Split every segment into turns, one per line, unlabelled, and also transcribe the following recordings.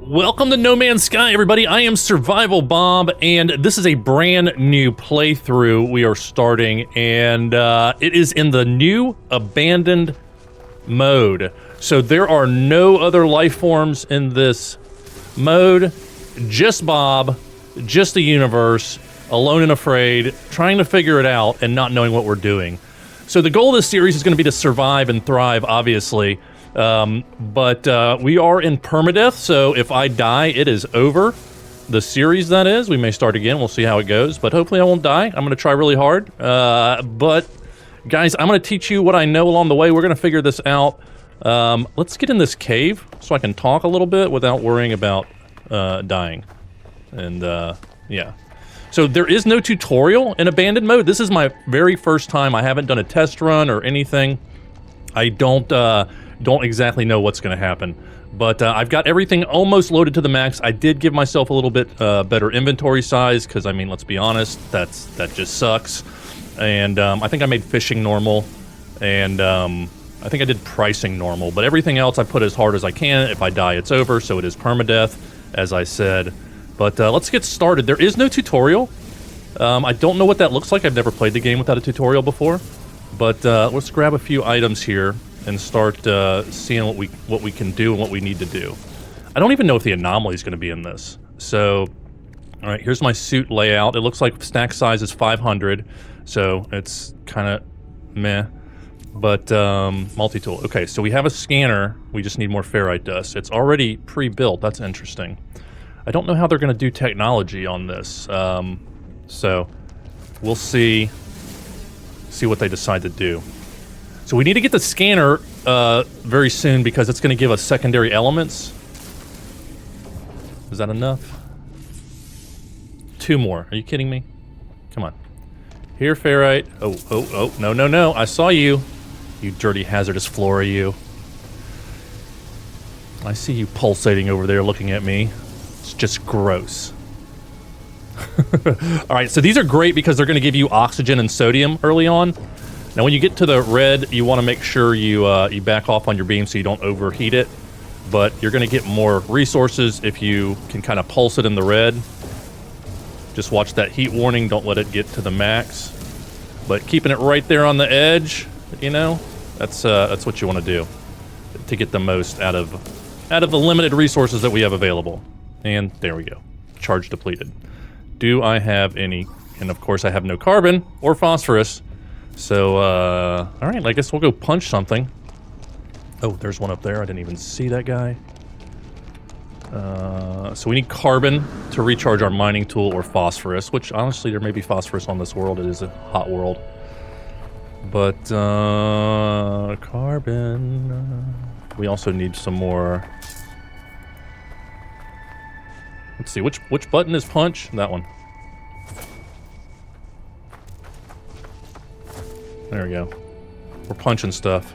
Welcome to No Man's Sky, everybody. I am TheSurvivalBob, and this is a brand new playthrough we are starting, and it is in the new abandoned mode. So there are no other life forms in this mode, just Bob, just the universe, alone and afraid, trying to figure it out and not knowing what we're doing. So the goal of this series is going to be to survive and thrive, obviously. But we are in Permadeath, so if I die, it is over. The series, that is. We may start again. We'll see how it goes, but hopefully I won't die. I'm going to try really hard. But, guys, I'm going to teach you what I know along the way. We're going to figure this out. Let's get in this cave so I can talk a little bit without worrying about dying. And, yeah. So there is no tutorial in abandoned mode. This is my very first time. I haven't done a test run or anything. I don't exactly know what's going to happen, but I've got everything almost loaded to the max. I did give myself a little bit better inventory size because, I mean, let's be honest, that just sucks. And I think I made fishing normal, and I think I did pricing normal, but everything else I put as hard as I can. If I die, it's over, so it is permadeath, as I said. But let's get started. There is no tutorial. I don't know what that looks like. I've never played the game without a tutorial before, but let's grab a few items here and start seeing what we can do and what we need to do. I don't even know if the anomaly is going to be in this. So, all right, here's my suit layout. It looks like stack size is 500, so it's kind of meh. But multi-tool. Okay, so we have a scanner. We just need more ferrite dust. It's already pre-built. That's interesting. I don't know how they're going to do technology on this. So we'll see what they decide to do. So we need to get the scanner very soon because it's going to give us secondary elements. Is that enough? 2 more. Are you kidding me? Come on. Here, ferrite. Oh, no. I saw you. You dirty hazardous flora, you. I see you pulsating over there looking at me. It's just gross. Alright, so these are great because they're going to give you oxygen and sodium early on. Now when you get to the red, you want to make sure you back off on your beam so you don't overheat it. But you're going to get more resources if you can kind of pulse it in the red. Just watch that heat warning, don't let it get to the max. But keeping it right there on the edge, you know, that's what you want to do to get the most out of the limited resources that we have available. And there we go. Charge depleted. Do I have any? And of course I have no carbon or phosphorus. So, alright, I guess we'll go punch something. Oh, there's one up there. I didn't even see that guy. So we need carbon to recharge our mining tool or phosphorus, which honestly there may be phosphorus on this world. It is a hot world. But, carbon. We also need some more. Let's see, which button is punch? That one. There we go. We're punching stuff.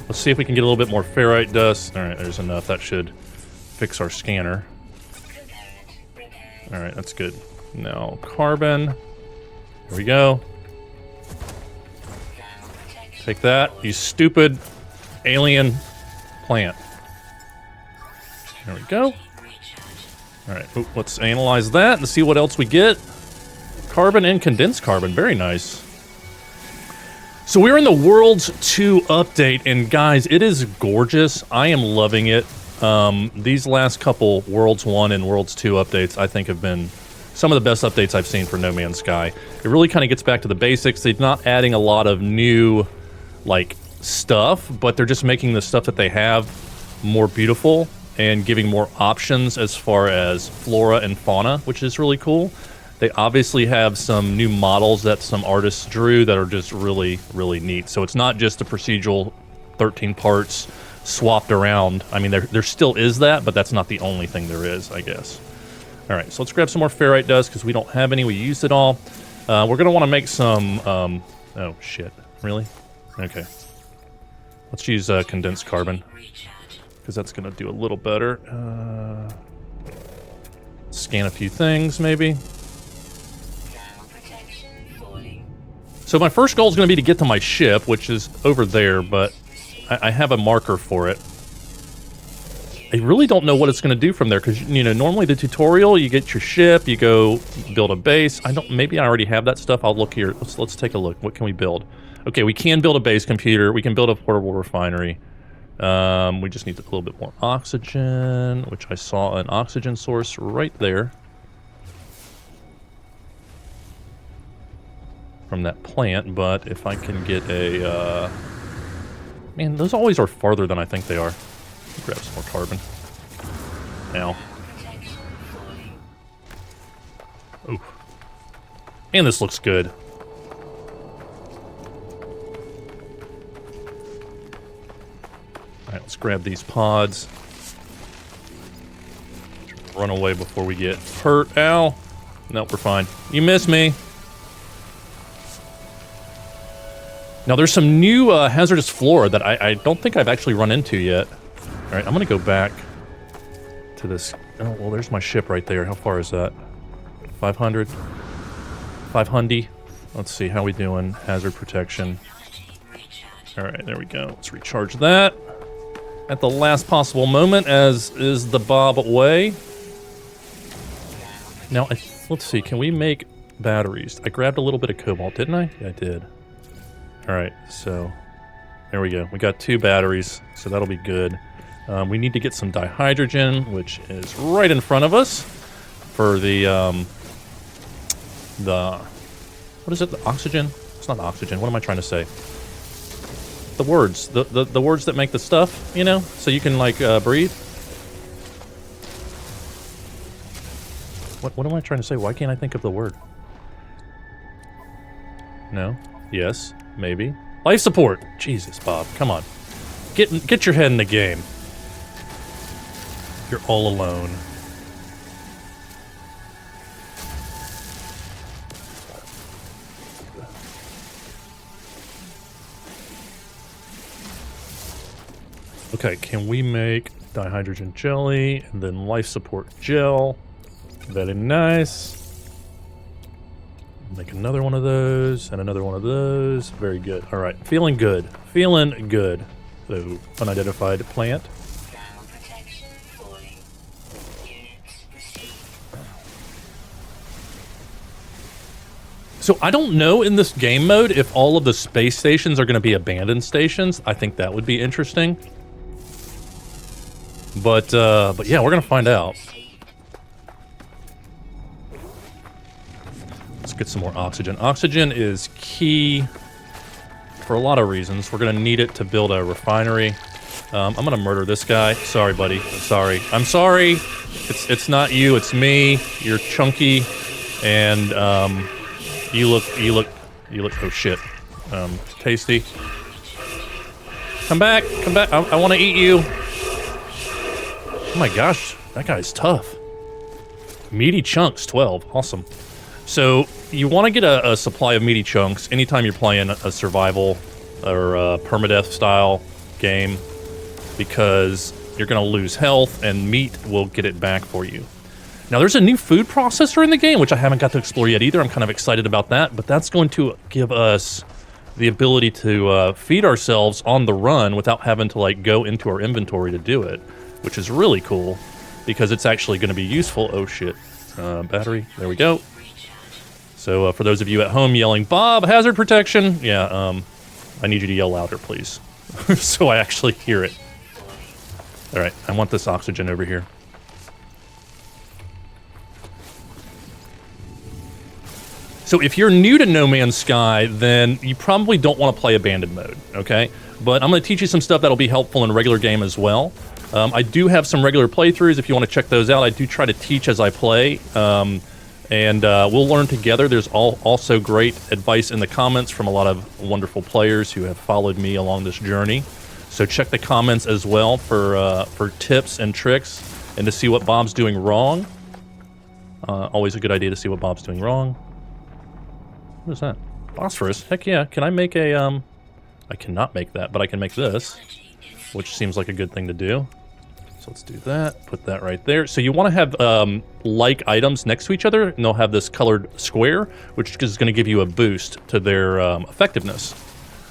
Let's see if we can get a little bit more ferrite dust. Alright, there's enough. That should fix our scanner. Alright, that's good. Now, carbon. Here we go. Take that, you stupid alien plant. There we go. Alright, let's analyze that and see what else we get. Carbon and condensed carbon, very nice. So we're in the Worlds 2 update, and guys, it is gorgeous. I am loving it. These last couple Worlds 1 and Worlds 2 updates, I think, have been some of the best updates I've seen for No Man's Sky. It really kind of gets back to the basics. They're not adding a lot of new, like, stuff, but they're just making the stuff that they have more beautiful and giving more options as far as flora and fauna, which is really cool. They obviously have some new models that some artists drew that are just really, really neat. So it's not just a procedural 13 parts swapped around. I mean, there still is that, but that's not the only thing there is, I guess. All right, so let's grab some more ferrite dust because we don't have any. We used it all. We're going to want to make some... oh, shit. Really? Okay. Let's use condensed carbon because that's going to do a little better. Scan a few things, maybe. So my first goal is going to be to get to my ship, which is over there, but I have a marker for it. I really don't know what it's going to do from there, because, you know, normally the tutorial, you get your ship, you go build a base. Maybe I already have that stuff. I'll look here. Let's take a look. What can we build? Okay, we can build a base computer. We can build a portable refinery. We just need a little bit more oxygen, which I saw an oxygen source right there from that plant. But if I can get a, man, those always are farther than I think they are. Grab some more carbon. Now. Ooh. And this looks good. Alright, let's grab these pods. Run away before we get hurt. Ow! Nope, we're fine. You missed me! Now, there's some new hazardous flora that I don't think I've actually run into yet. Alright, I'm gonna go back to this. Oh, well, there's my ship right there. How far is that? 500? 500? Let's see, how we doing? Hazard protection. Alright, there we go. Let's recharge that at the last possible moment, as is the Bob way. Now, let's see, can we make batteries? I grabbed a little bit of cobalt, didn't I? Yeah, I did. Alright, so there we go. We got 2 batteries, so that'll be good. We need to get some dihydrogen, which is right in front of us for the what is it? The oxygen? It's not oxygen. What am I trying to say? The words. The words that make the stuff, you know? So you can, like, breathe. What am I trying to say? Why can't I think of the word? No? Yes? Maybe? Life support! Jesus, Bob. Come on. Get your head in the game. You're all alone. Okay, can we make dihydrogen jelly and then life support gel? Very nice. Make another one of those and another one of those. Very good. All right, feeling good. Feeling good. So, unidentified plant. So I don't know in this game mode if all of the space stations are going to be abandoned stations. I think that would be interesting. But yeah, we're going to find out. Let's get some more oxygen. Oxygen is key for a lot of reasons. We're going to need it to build a refinery. I'm going to murder this guy. Sorry, buddy. I'm sorry. I'm sorry. It's not you. It's me. You're chunky, and you look. Oh shit. Tasty. Come back. Come back. I want to eat you. Oh my gosh, that guy's tough. Meaty chunks, 12. Awesome. So you want to get a supply of meaty chunks anytime you're playing a survival or a permadeath style game, because you're going to lose health and meat will get it back for you. Now there's a new food processor in the game, which I haven't got to explore yet either. I'm kind of excited about that, but that's going to give us the ability to feed ourselves on the run without having to, like, go into our inventory to do it, which is really cool because it's actually going to be useful. Oh shit. Battery. There we go. So for those of you at home yelling, Bob, hazard protection. Yeah, I need you to yell louder, please. So I actually hear it. All right, I want this oxygen over here. So if you're new to No Man's Sky, then you probably don't want to play Abandoned mode, okay? But I'm going to teach you some stuff that'll be helpful in a regular game as well. I do have some regular playthroughs if you want to check those out. I do try to teach as I play, and we'll learn together. There's also great advice in the comments from a lot of wonderful players who have followed me along this journey. So check the comments as well for tips and tricks and to see what Bob's doing wrong. Always a good idea to see what Bob's doing wrong. What is that? Phosphorus? Heck yeah. Can I make a, I cannot make that, but I can make this, which seems like a good thing to do. So let's do that. Put that right there. So you want to have like items next to each other, and they'll have this colored square, which is going to give you a boost to their effectiveness.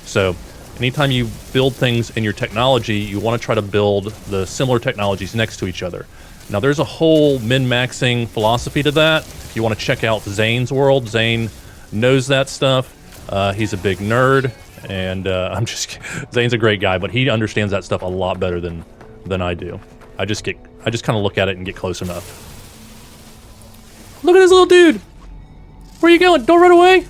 So Anytime you build things in your technology, you want to try to build the similar technologies next to each other. Now, there's a whole min-maxing philosophy to that. If you want to check out Zane's world, Zane knows that stuff. He's a big nerd, and I'm just Zane's a great guy, but he understands that stuff a lot better than I do. I just kind of look at it and get close enough. Look at this little dude. Where are you going? Don't run away.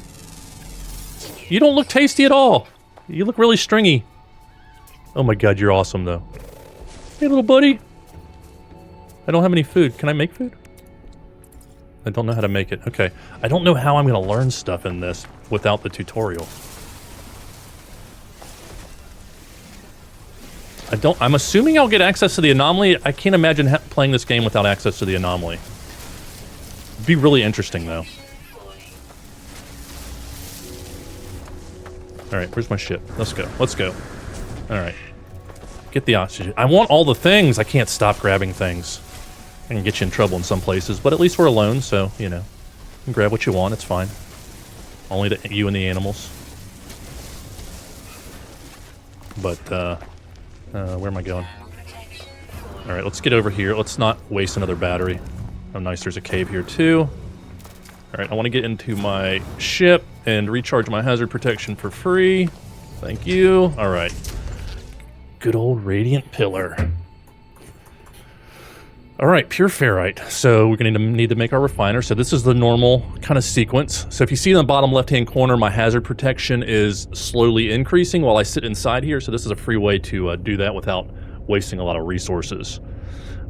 You don't look tasty at all. You look really stringy. Oh my god, you're awesome though. Hey little buddy. I don't have any food. Can I make food? I don't know how to make it. Okay. I don't know how I'm going to learn stuff in this without the tutorial. I'm assuming I'll get access to the anomaly. I can't imagine playing this game without access to the anomaly. It'd be really interesting though. Alright, where's my ship? Let's go. Let's go. Alright. Get the oxygen. I want all the things. I can't stop grabbing things. I can get you in trouble in some places, but at least we're alone, so, you know. You can grab what you want, it's fine. Only to you and the animals. But, where am I going? Alright, let's get over here. Let's not waste another battery. Oh, nice, there's a cave here, too. Alright, I want to get into my ship and recharge my hazard protection for free. Thank you. Alright. Good old radiant pillar. Alright, pure ferrite. So we're going to need to make our refiner. So this is the normal kind of sequence. So if you see in the bottom left-hand corner, my hazard protection is slowly increasing while I sit inside here. So this is a free way to do that without wasting a lot of resources,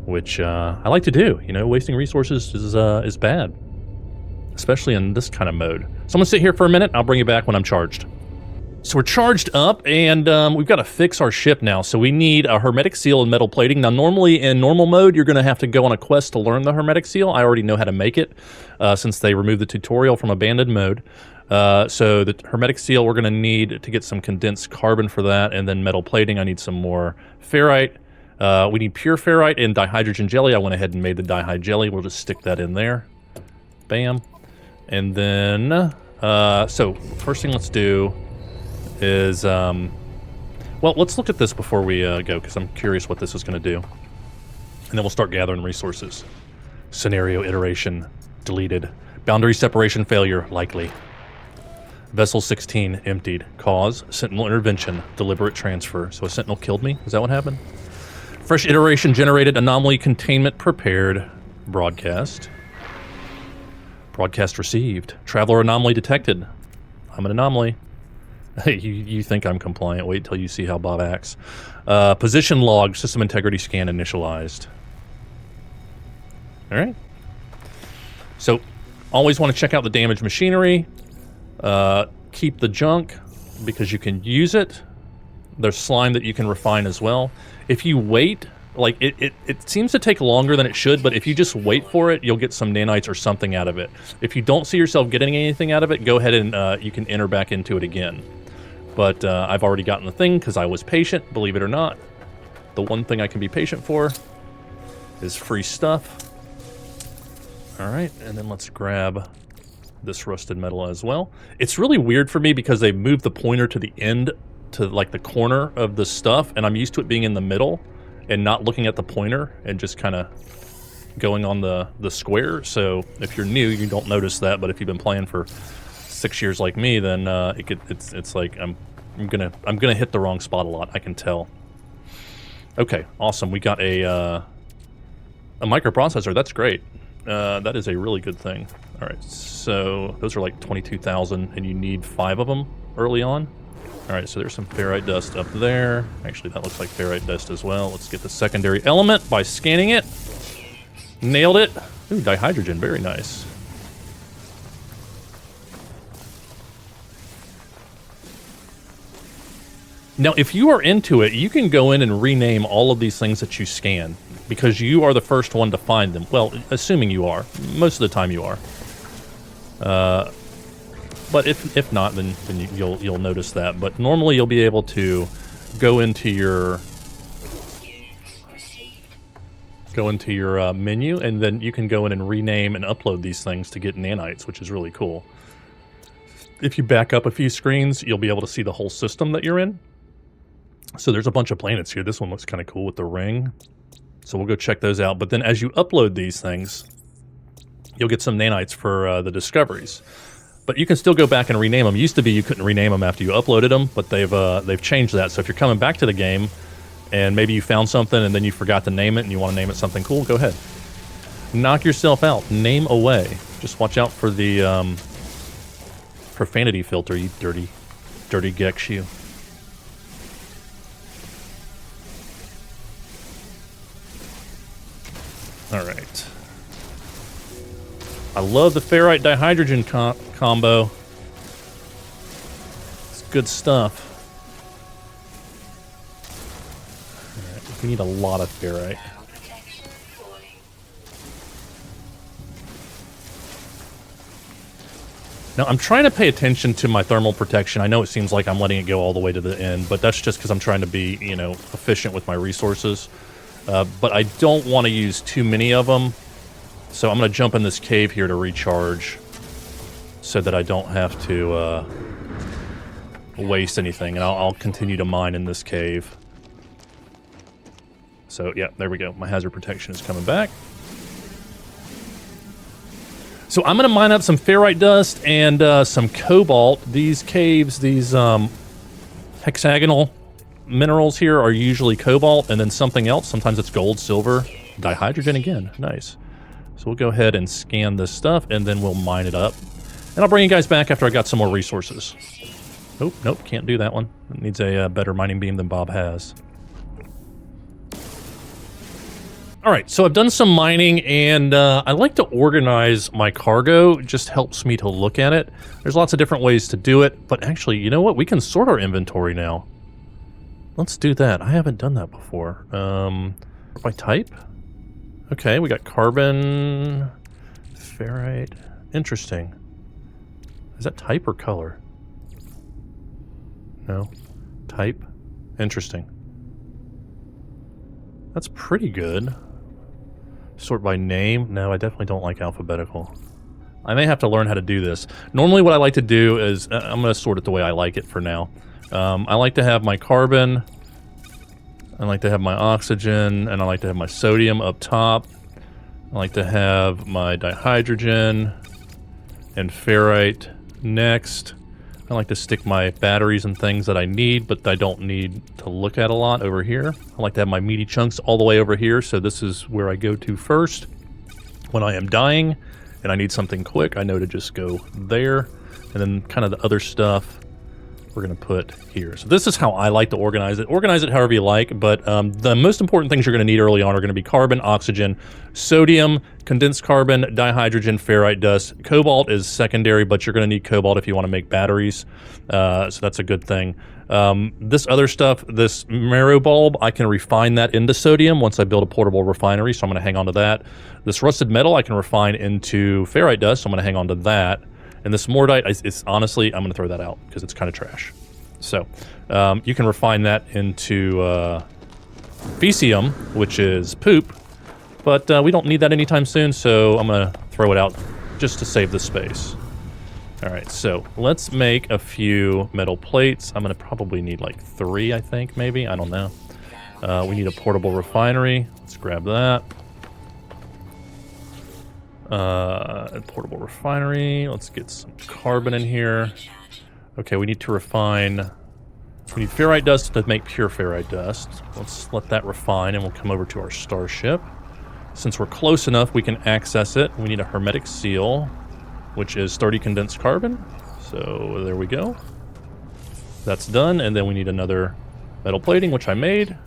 which I like to do. You know, wasting resources is bad, especially in this kind of mode. So I'm going to sit here for a minute. I'll bring you back when I'm charged. So we're charged up, and we've got to fix our ship now. So we need a hermetic seal and metal plating. Now, normally in normal mode, you're going to have to go on a quest to learn the hermetic seal. I already know how to make it since they removed the tutorial from abandoned mode. So the hermetic seal, we're going to need to get some condensed carbon for that, and then metal plating. I need some more ferrite. We need pure ferrite and dihydrogen jelly. I went ahead and made the dihyd jelly. We'll just stick that in there. Bam. And then, so first thing let's do is, well, let's look at this before we go, because I'm curious what this is going to do. And then we'll start gathering resources. Scenario iteration deleted. Boundary separation failure likely. Vessel 16 emptied. Cause sentinel intervention. Deliberate transfer. So a sentinel killed me? Is that what happened? Fresh iteration generated. Anomaly containment prepared. Broadcast. Broadcast received. Traveler anomaly detected. I'm an anomaly. You think I'm compliant. Wait till you see how Bob acts. Position log. System integrity scan initialized. Alright. So, always want to check out the damaged machinery. Keep the junk, because you can use it. There's slime that you can refine as well. If you wait, like, it seems to take longer than it should, but if you just wait for it, you'll get some nanites or something out of it. If you don't see yourself getting anything out of it, go ahead and you can enter back into it again. But I've already gotten the thing because I was patient, believe it or not. The one thing I can be patient for is free stuff. Alright, and then let's grab this rusted metal as well. It's really weird for me because they moved the pointer to the end, to like the corner of the stuff, and I'm used to it being in the middle and not looking at the pointer and just kind of going on the square. So if you're new, you don't notice that, but if you've been playing for 6 years like me, then it's like I'm gonna hit the wrong spot a lot. I can tell. Okay, awesome. We got a microprocessor. That's great. That is a really good thing. All right, so those are like 22,000, and you need 5 of them early on. All right, so there's some ferrite dust up there. Actually, that looks like ferrite dust as well. Let's get the secondary element by scanning it. Nailed it. Ooh, dihydrogen, very nice. Now, if you are into it, you can go in and rename all of these things that you scan, because you are the first one to find them. Well, assuming you are. Most of the time you are. But if not, then you'll notice that. But normally you'll be able to go into your menu, and then you can go in and rename and upload these things to get nanites, which is really cool. If you back up a few screens, you'll be able to see the whole system that you're in. So there's a bunch of planets here. This one looks kind of cool with the ring. So we'll go check those out. But then as you upload these things, you'll get some nanites for the discoveries. But you can still go back and rename them. Used to be you couldn't rename them after you uploaded them, but they've changed that. So if you're coming back to the game and maybe you found something and then you forgot to name it and you want to name it something cool, go ahead. Knock yourself out. Name away. Just watch out for the profanity filter, you dirty gex you. All right. I love the ferrite dihydrogen combo. It's good stuff. All right, we need a lot of ferrite. Now, I'm trying to pay attention to my thermal protection. I know it seems like I'm letting it go all the way to the end, but that's just because I'm trying to be, you know, efficient with my resources. But I don't want to use too many of them. So I'm going to jump in this cave here to recharge so that I don't have to waste anything. And I'll continue to mine in this cave. So, yeah, there we go. My hazard protection is coming back. So I'm going to mine up some ferrite dust and some cobalt. These caves, these hexagonal minerals here are usually cobalt and then something else. Sometimes it's gold, silver, dihydrogen again. Nice. So we'll go ahead and scan this stuff and then we'll mine it up. And I'll bring you guys back after I got some more resources. Nope, can't do that one. It needs a better mining beam than Bob has. All right, so I've done some mining, and I like to organize my cargo. It just helps me to look at it. There's lots of different ways to do it, but actually, you know what? We can sort our inventory now. Let's do that. I haven't done that before. By type? Okay, we got carbon, ferrite. Interesting. Is that type or color? No. Type. Interesting. That's pretty good. Sort by name? No, I definitely don't like alphabetical. I may have to learn how to do this. Normally what I like to do is, I'm going to sort it the way I like it for now. I like to have my carbon, I like to have my oxygen, and I like to have my sodium up top. I like to have my dihydrogen and ferrite next. I like to stick my batteries and things that I need, but I don't need to look at a lot over here. I like to have my meaty chunks all the way over here, so this is where I go to first. When I am dying and I need something quick, I know to just go there. And then kind of the other stuff we're going to put here. So this is how I like to organize it. Organize it however you like, but the most important things you're going to need early on are going to be carbon, oxygen, sodium, condensed carbon, dihydrogen, ferrite dust. Cobalt is secondary, but you're going to need cobalt if you want to make batteries. So that's a good thing. This other stuff, this marrow bulb, I can refine that into sodium once I build a portable refinery, so I'm going to hang on to that. This rusted metal I can refine into ferrite dust, so I'm going to hang on to that. And this mortite, it's honestly, I'm going to throw that out because it's kind of trash. So you can refine that into fecium, which is poop, but we don't need that anytime soon, so I'm going to throw it out just to save the space. All right, so let's make a few metal plates. I'm going to probably need like 3, I think, maybe. I don't know. We need a portable refinery. Let's grab that. Portable refinery. Let's get some carbon in here. Okay, we need to refine. We need ferrite dust to make pure ferrite dust. Let's let that refine and we'll come over to our starship. Since we're close enough, we can access it. We need a hermetic seal, which is sturdy condensed carbon. So there we go. That's done, and then we need another metal plating, which I made.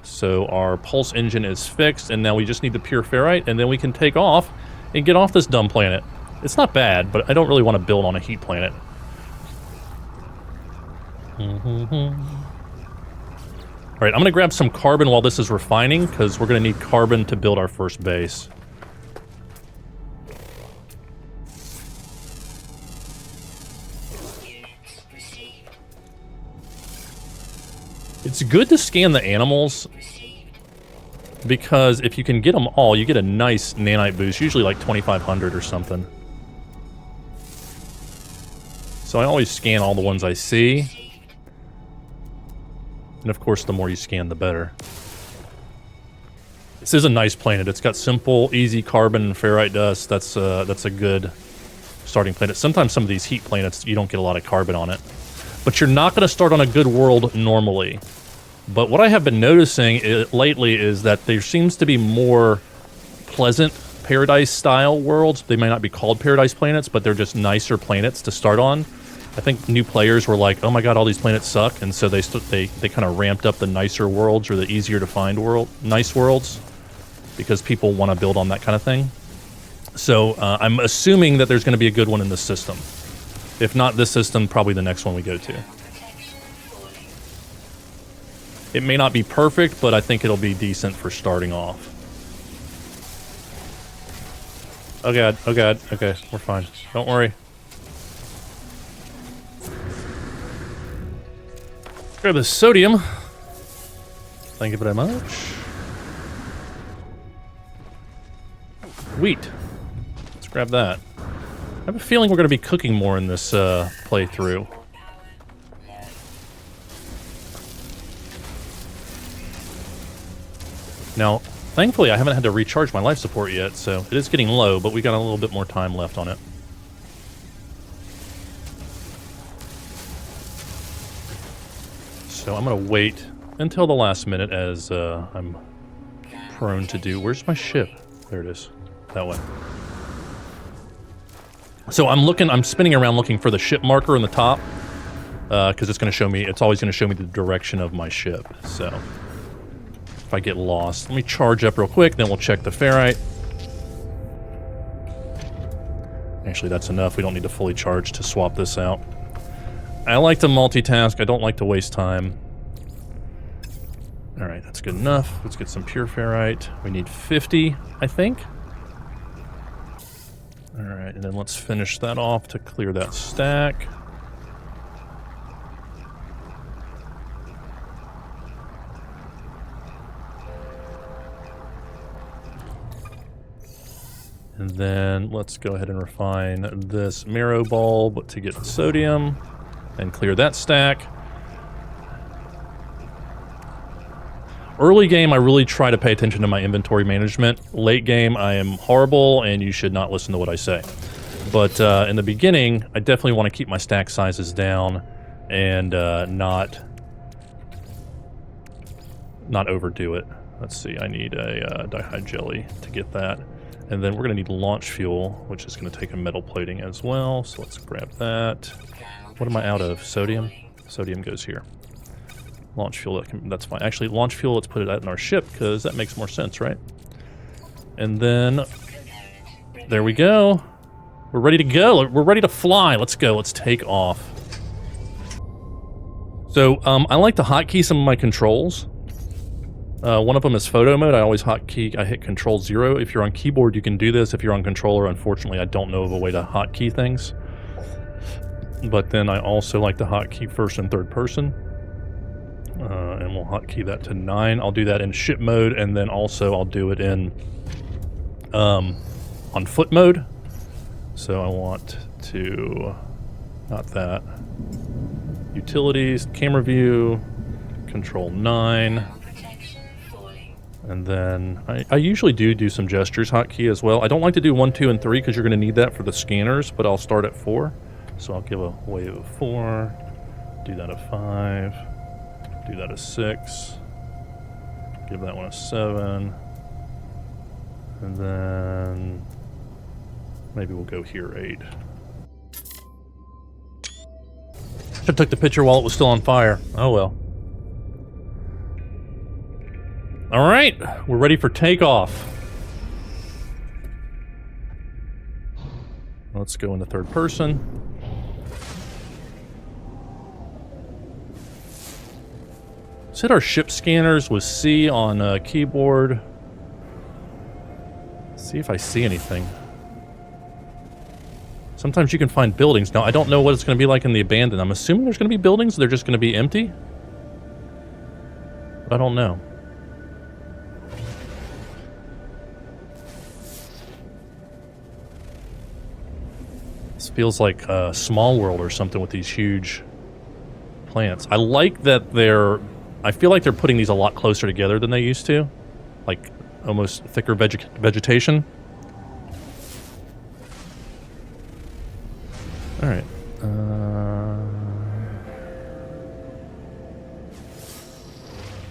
So our pulse engine is fixed, and now we just need the pure ferrite, and then we can take off and get off this dumb planet. It's not bad, but I don't really want to build on a heat planet. All right, I'm going to grab some carbon while this is refining, because we're going to need carbon to build our first base. It's good to scan the animals, because if you can get them all, you get a nice nanite boost, usually like 2,500 or something. So I always scan all the ones I see. And of course, the more you scan, the better. This is a nice planet. It's got simple, easy carbon and ferrite dust. That's a good starting planet. Sometimes some of these heat planets, you don't get a lot of carbon on it. But you're not going to start on a good world normally. But what I have been noticing lately is that there seems to be more pleasant paradise-style worlds. They may not be called paradise planets, but they're just nicer planets to start on. I think new players were like, oh my god, all these planets suck, and so they kind of ramped up the nicer worlds, or the easier to find nice worlds, because people want to build on that kind of thing. So I'm assuming that there's going to be a good one in this system. If not this system, probably the next one we go to. It may not be perfect, but I think it'll be decent for starting off. Oh god, okay, we're fine. Don't worry. Grab the sodium. Thank you very much. Wheat. Let's grab that. I have a feeling we're going to be cooking more in this playthrough. Now, thankfully I haven't had to recharge my life support yet, so it is getting low, but we got a little bit more time left on it. So I'm going to wait until the last minute, as I'm prone to do. Where's my ship? There it is. That way. So I'm spinning around looking for the ship marker on the top, because it's going to show me, it's always going to show me the direction of my ship, so if I get lost. Let me charge up real quick, then we'll check the ferrite. Actually, that's enough. We don't need to fully charge to swap this out. I like to multitask. I don't like to waste time. Alright, that's good enough. Let's get some pure ferrite. We need 50, I think. Alright, and then let's finish that off to clear that stack. And then let's go ahead and refine this marrow bulb to get the sodium and clear that stack. Early game, I really try to pay attention to my inventory management. Late game, I am horrible, and you should not listen to what I say. But in the beginning, I definitely want to keep my stack sizes down and not overdo it. Let's see, I need a dihyd jelly to get that. And then we're going to need launch fuel, which is going to take a metal plating as well. So let's grab that. What am I out of? Sodium? Sodium goes here. Launch fuel, that's fine. Actually, launch fuel, let's put it out in our ship, because that makes more sense, right? And then, there we go. We're ready to go. We're ready to fly. Let's go. Let's take off. So, I like to hotkey some of my controls. One of them is photo mode. I always hit Control 0. If you're on keyboard, you can do this. If you're on controller, unfortunately, I don't know of a way to hotkey things. But then I also like to hotkey first and third person. And we'll hotkey that to 9. I'll do that in ship mode, and then also I'll do it in on foot mode. So I want to, not that, utilities, camera view, Control 9. And then I usually do some gestures hotkey as well. I don't like to do 1, 2, and 3 because you're going to need that for the scanners, but I'll start at 4. So I'll give a wave of 4, do that at 5, do that at 6, give that one a 7, and then maybe we'll go here 8. I took the picture while it was still on fire. Oh well. Alright, we're ready for takeoff. Let's go into third person. Set our ship scanners with C on keyboard. See if I see anything. Sometimes you can find buildings. Now, I don't know what it's going to be like in the abandoned. I'm assuming there's going to be buildings. They're just going to be empty. But I don't know. This feels like a small world or something with these huge plants. I like that they're I feel like they're putting these a lot closer together than they used to. Like, almost thicker vegetation. Alright.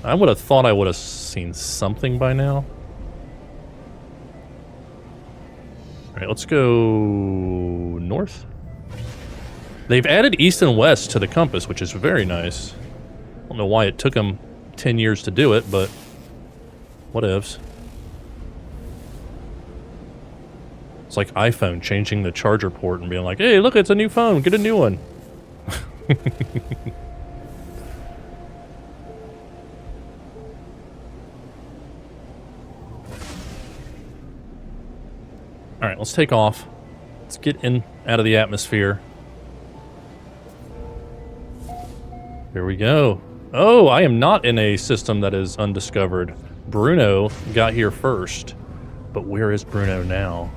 I would have thought I would have seen something by now. Alright, let's go north. They've added east and west to the compass, which is very nice. I don't know why it took them 10 years to do it, but whatevs. It's like iPhone changing the charger port and being like, hey, look, it's a new phone, get a new one. Alright, let's take off. Let's get in out of the atmosphere. Here we go. Oh, I am not in a system that is undiscovered. Bruno got here first. But where is Bruno now?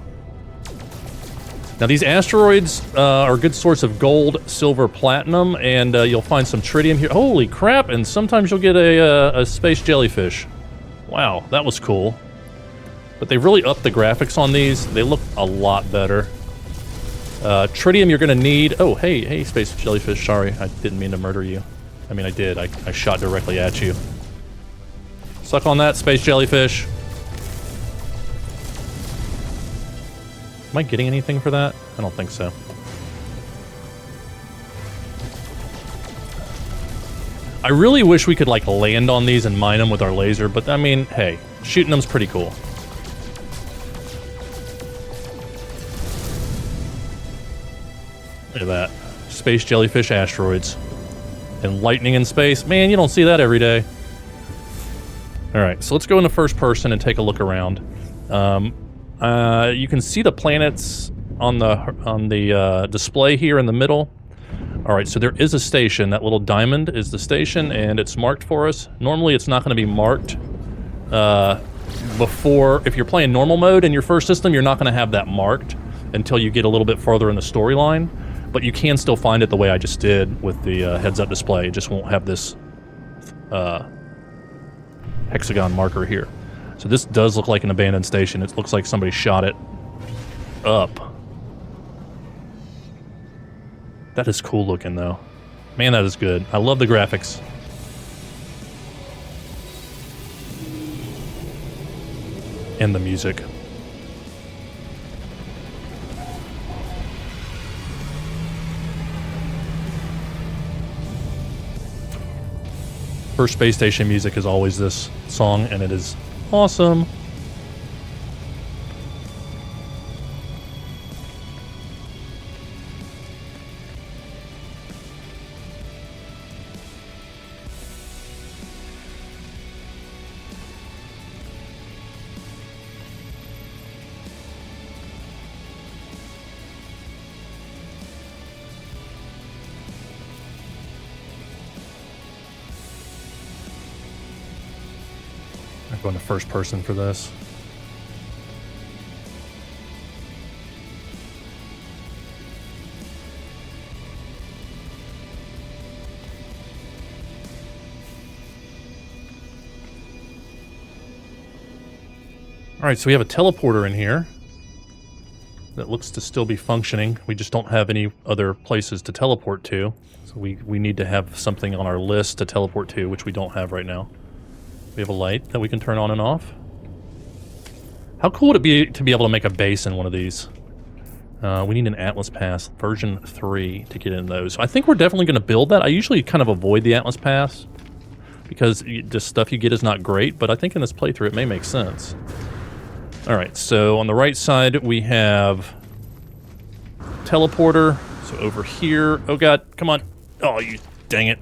Now, these asteroids are a good source of gold, silver, platinum, and you'll find some tritium here. Holy crap, and sometimes you'll get a space jellyfish. Wow, that was cool. But they really upped the graphics on these. They look a lot better. Tritium you're going to need... Oh, hey, space jellyfish, sorry. I didn't mean to murder you. I mean, I did. I shot directly at you. Suck on that, space jellyfish. Am I getting anything for that? I don't think so. I really wish we could, like, land on these and mine them with our laser, but, I mean, hey, shooting them's pretty cool. Look at that. Space jellyfish asteroids. And lightning in space. Man, you don't see that every day. Alright, so let's go into first person and take a look around. You can see the planets on the display here in the middle. Alright, so there is a station. That little diamond is the station, and it's marked for us. Normally, it's not going to be marked before... If you're playing normal mode in your first system, you're not going to have that marked until you get a little bit farther in the storyline. But you can still find it the way I just did with the heads-up display. It just won't have this hexagon marker here. So this does look like an abandoned station. It looks like somebody shot it up. That is cool looking, though. Man, that is good. I love the graphics. And the music. First space station music is always this song, and it is awesome. I'm going to first person for this. Alright, so we have a teleporter in here that looks to still be functioning. We just don't have any other places to teleport to. So we need to have something on our list to teleport to, which we don't have right now. We have a light that we can turn on and off. How cool would it be to be able to make a base in one of these? We need an Atlas Pass version 3 to get in those. I think we're definitely going to build that. I usually kind of avoid the Atlas Pass because the stuff you get is not great, but I think in this playthrough it may make sense. Alright, so on the right side we have teleporter. So over here... Oh god, come on. Oh, you dang it.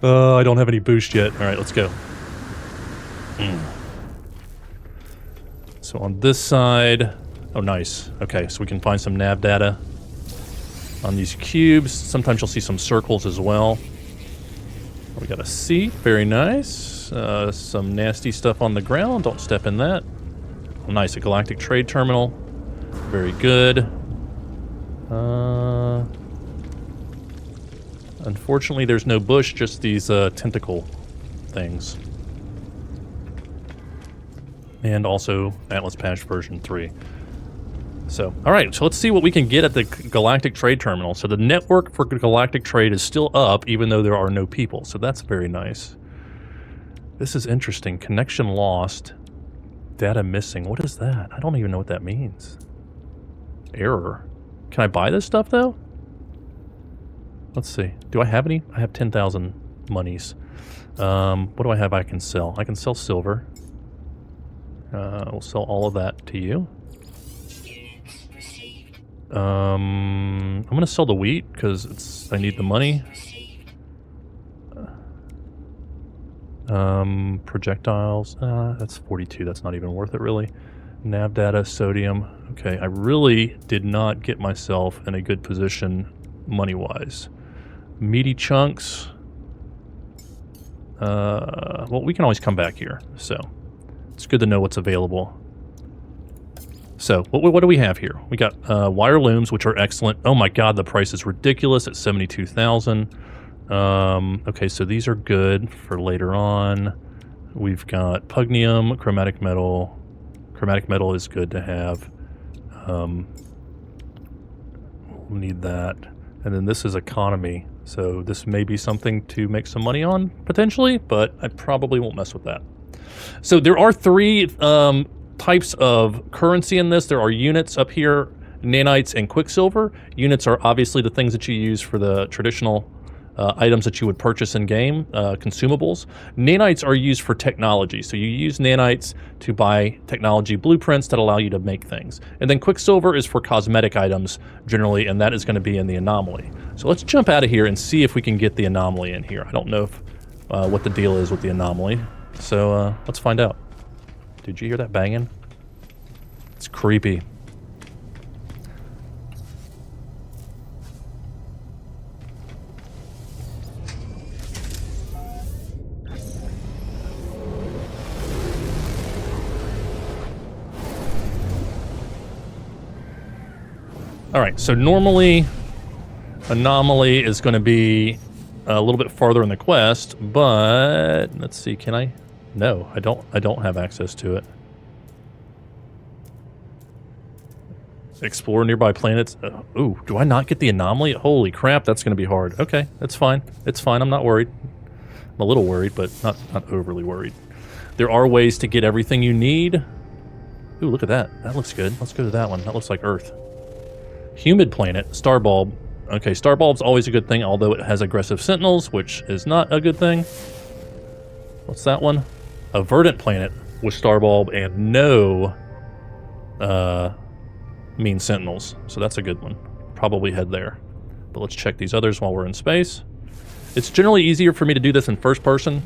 I don't have any boost yet. Alright, let's go. So on this side... Oh, nice. Okay, so we can find some nav data on these cubes. Sometimes you'll see some circles as well. We got a C. Very nice. Some nasty stuff on the ground. Don't step in that. Oh, nice. A galactic trade terminal. Very good. A Unfortunately, there's no bush, just these tentacle things. And also Atlas Patch version 3. So, alright, so let's see what we can get at the Galactic Trade Terminal. So the network for Galactic Trade is still up, even though there are no people. So that's very nice. This is interesting. Connection lost. Data missing. What is that? I don't even know what that means. Error. Can I buy this stuff, though? Let's see. Do I have any? I have 10,000 monies. What do I have I can sell? I can sell silver. We'll sell all of that to you. I'm gonna sell the wheat because I need the money. Projectiles. That's 42. That's not even worth it, really. Nav data, sodium. Okay, I really did not get myself in a good position money-wise. Meaty chunks. Well, we can always come back here, so it's good to know what's available. So, what do we have here? We got wire looms, which are excellent. Oh my god, the price is ridiculous at 72,000. Okay, so these are good for later on. We've got pugnium, chromatic metal. Chromatic metal is good to have. We'll need that. And then this is economy. So this may be something to make some money on, potentially, but I probably won't mess with that. So there are three types of currency in this. There are units up here, nanites and quicksilver. Units are obviously the things that you use for the traditional items that you would purchase in game, consumables. Nanites are used for technology, so you use nanites to buy technology blueprints that allow you to make things. And then quicksilver is for cosmetic items generally, and that is going to be in the anomaly. So let's jump out of here and see if we can get the anomaly in here. I don't know if, what the deal is with the anomaly, so let's find out. Did you hear that banging? It's creepy. Alright, so normally anomaly is going to be a little bit farther in the quest, but let's see, can I? No, I don't have access to it. Explore nearby planets. Ooh, do I not get the anomaly? Holy crap, that's going to be hard. Okay, that's fine. It's fine. I'm not worried. I'm a little worried, but not overly worried. There are ways to get everything you need. Ooh, look at that. That looks good. Let's go to that one. That looks like Earth. Humid planet, starbulb. Okay, starbulb's always a good thing, although it has aggressive sentinels, which is not a good thing. What's that one? A verdant planet with starbulb and no mean sentinels, so that's a good one. Probably head there. But let's check these others while we're in space. It's generally easier for me to do this in first person.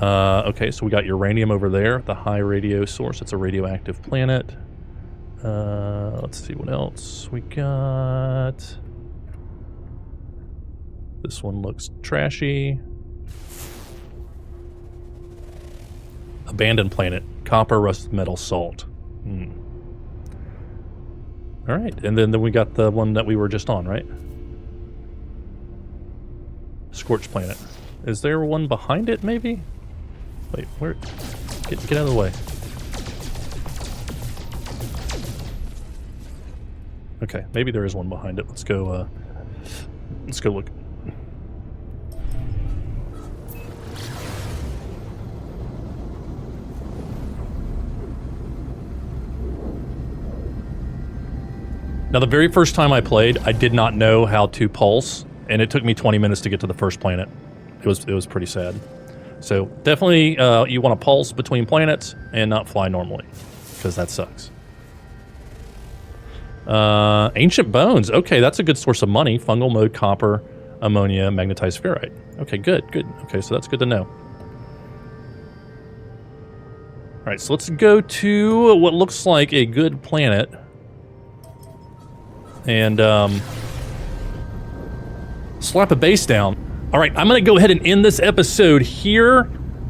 Okay, so we got uranium over there, the high radio source. It's a radioactive planet. Let's see what else we got. This one looks trashy. Abandoned planet, copper, rust, metal, salt. All right, and then we got the one that we were just on, right? Scorched planet. Is there one behind it, maybe? Wait, where? Get out of the way. Okay, maybe there is one behind it. Let's go look. Now, the very first time I played, I did not know how to pulse, and it took me 20 minutes to get to the first planet. It was pretty sad. So definitely, you want to pulse between planets and not fly normally, because that sucks. Ancient bones. Okay, that's a good source of money. Fungal mode, copper, ammonia, magnetized ferrite. Okay, good. Okay, so that's good to know. All right, so let's go to what looks like a good planet. And slap a base down. All right, I'm going to go ahead and end this episode here.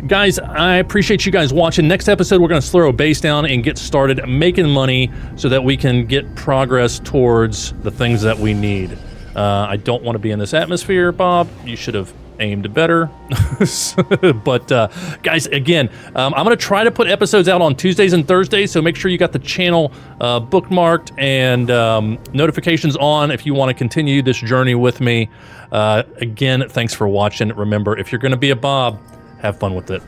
Guys, I appreciate you guys watching. Next episode, we're going to throw a base down and get started making money so that we can get progress towards the things that we need. I don't want to be in this atmosphere, Bob. You should have aimed better. But guys, again, I'm going to try to put episodes out on Tuesdays and Thursdays, so make sure you got the channel bookmarked and notifications on if you want to continue this journey with me. Again, thanks for watching. Remember, if you're going to be a Bob, have fun with it.